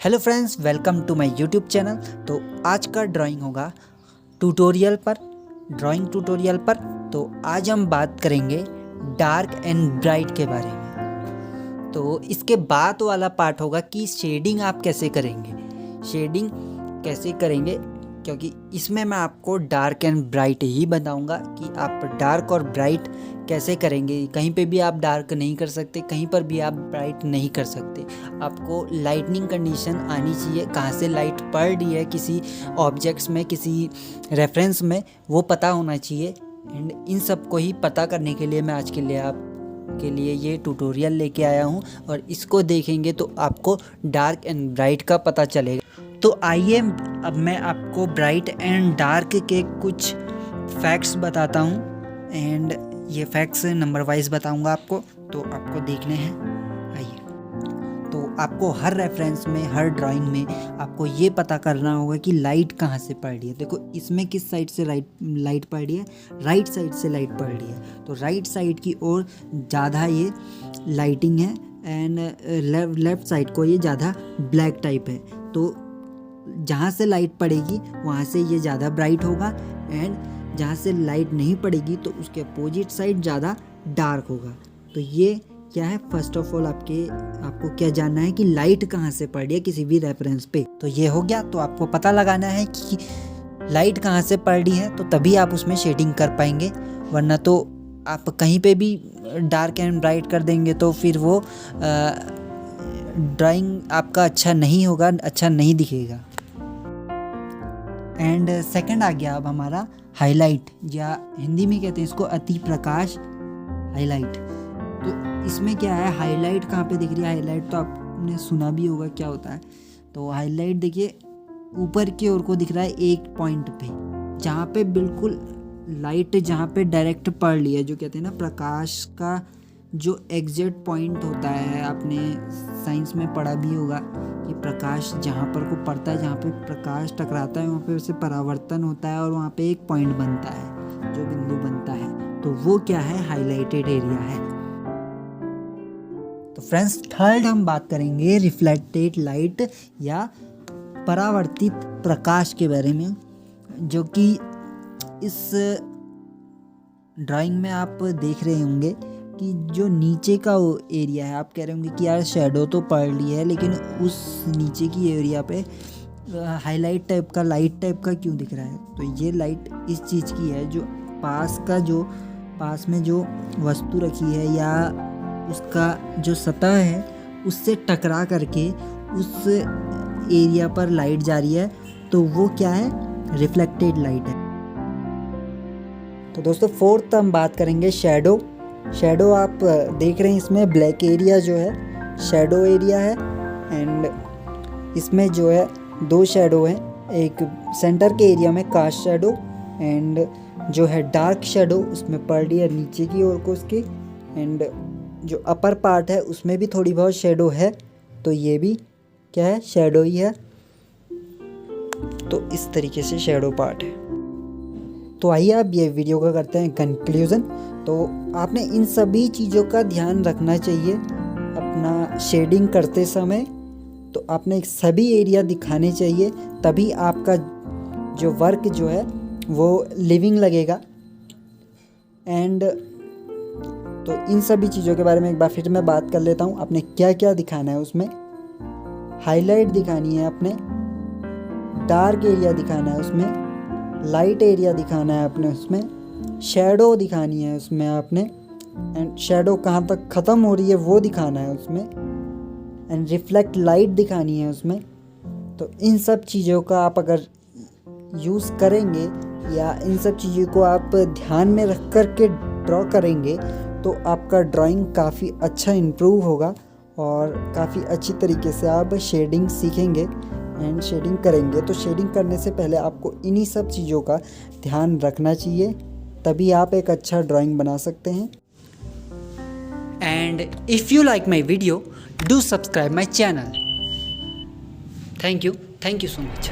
Hello friends, welcome to my YouTube channel. तो आज का ड्राइंग होगा ड्राइंग ट्यूटोरियल पर। तो आज हम बात करेंगे डार्क एंड ब्राइट के बारे में। तो इसके बाद वाला पार्ट होगा कि शेडिंग आप कैसे करेंगे, क्योंकि इसमें मैं आपको डार्क एंड ब्राइट ही बताऊंगा कि आप डार्क और ब्राइट कैसे करेंगे। कहीं पे भी आप डार्क नहीं कर सकते, कहीं पर भी आप ब्राइट नहीं कर सकते। आपको लाइटनिंग कंडीशन आनी चाहिए, कहाँ से लाइट पड़ रही है किसी ऑब्जेक्ट्स में, किसी रेफरेंस में, वो पता होना चाहिए। एंड इन सब को ही पता करने के लिए मैं आज के लिए आपके लिए ये ट्यूटोरियल लेके आया हूँ, और इसको देखेंगे तो आपको डार्क एंड ब्राइट का पता चलेगा। तो आइए अब मैं आपको ब्राइट एंड डार्क के कुछ फैक्ट्स बताता हूँ, एंड ये फैक्ट्स नंबर वाइज बताऊँगा आपको, तो आपको देखने हैं। आइए, तो आपको हर रेफरेंस में, हर ड्राइंग में आपको ये पता करना होगा कि लाइट कहाँ से पड़ रही है। देखो इसमें किस साइड से लाइट पड़ रही है, राइट साइड से लाइट पड़ रही है। तो राइट साइड की ओर ज़्यादा ये लाइटिंग है, एंड लेफ्ट साइड को ये ज़्यादा ब्लैक टाइप है। तो जहाँ से लाइट पड़ेगी वहाँ से ये ज़्यादा ब्राइट होगा, एंड जहाँ से लाइट नहीं पड़ेगी तो उसके अपोजिट साइड ज़्यादा डार्क होगा। तो ये क्या है, फर्स्ट ऑफ ऑल आपको क्या जानना है कि लाइट कहाँ से पड़ रही है किसी भी रेफरेंस पे। तो ये हो गया। तो आपको पता लगाना है कि लाइट कहाँ से पड़ रही है, तो तभी आप उसमें शेडिंग कर पाएंगे। वरना तो आप कहीं पे भी डार्क एंड ब्राइट कर देंगे तो फिर वो ड्राइंग आपका अच्छा नहीं होगा, अच्छा नहीं दिखेगा। एंड सेकंड आ गया अब हमारा हाईलाइट, या हिंदी में कहते हैं इसको अति प्रकाश हाईलाइट। तो इसमें क्या है, हाईलाइट कहाँ पे दिख रही है? हाईलाइट तो आपने सुना भी होगा क्या होता है। तो हाईलाइट देखिए ऊपर की ओर को दिख रहा है एक पॉइंट पे, जहाँ पे बिल्कुल लाइट जहाँ पे डायरेक्ट पड़ रही है, जो कहते हैं ना प्रकाश का जो एग्जैक्ट पॉइंट होता है। आपने साइंस में पढ़ा भी होगा कि प्रकाश जहाँ पर को पड़ता है, जहाँ पे प्रकाश टकराता है वहाँ पे उसे परावर्तन होता है, और वहाँ पे एक पॉइंट बनता है, जो बिंदु बनता है। तो वो क्या है, हाईलाइटेड एरिया है। तो फ्रेंड्स, थर्ड हम बात करेंगे रिफ्लेक्टेड लाइट या परावर्तित प्रकाश के बारे में, जो कि इस ड्राइंग में आप देख रहे होंगे कि जो नीचे का एरिया है, आप कह रहे होंगे कि यार शेडो तो पड़ रही है, लेकिन उस नीचे की एरिया पे हाईलाइट टाइप का, लाइट टाइप का क्यों दिख रहा है? तो ये लाइट इस चीज़ की है, जो पास में जो वस्तु रखी है या उसका जो सतह है उससे टकरा करके उस एरिया पर लाइट जा रही है, तो वो क्या है, रिफ्लेक्टेड लाइट है। तो दोस्तों, फोर्थ हम बात करेंगे शेडो आप देख रहे हैं, इसमें ब्लैक एरिया जो है शेडो एरिया है, एंड इसमें जो है दो शेडो है, एक सेंटर के एरिया में कास्ट शेडो, एंड जो है डार्क शेडो उसमें पड़ रही है नीचे की ओर को उसकी, एंड जो अपर पार्ट है उसमें भी थोड़ी बहुत शेडो है। तो ये भी क्या है, शेडो ही है। तो इस तरीके से शेडो पार्ट है। तो आइए अब ये वीडियो का करते हैं कंक्लूज़न। तो आपने इन सभी चीज़ों का ध्यान रखना चाहिए अपना शेडिंग करते समय। तो आपने सभी एरिया दिखाने चाहिए, तभी आपका जो वर्क जो है वो लिविंग लगेगा। एंड तो इन सभी चीज़ों के बारे में एक बार फिर मैं बात कर लेता हूँ। आपने क्या क्या दिखाना है उसमें, हाईलाइट दिखानी है आपने, डार्क एरिया दिखाना है उसमें, लाइट एरिया दिखाना है आपने उसमें, शेडो दिखानी है उसमें आपने, एंड शेडो कहाँ तक ख़त्म हो रही है वो दिखाना है उसमें, एंड रिफ्लेक्ट लाइट दिखानी है उसमें। तो इन सब चीज़ों का आप अगर यूज़ करेंगे, या इन सब चीज़ों को आप ध्यान में रख कर के ड्रॉ करेंगे, तो आपका ड्राइंग काफ़ी अच्छा इम्प्रूव होगा, और काफ़ी अच्छी तरीके से आप शेडिंग सीखेंगे एंड शेडिंग करेंगे। तो शेडिंग करने से पहले आपको इन्हीं सब चीज़ों का ध्यान रखना चाहिए, तभी आप एक अच्छा ड्राइंग बना सकते हैं। And if you like my video, do subscribe my channel. Thank you so much.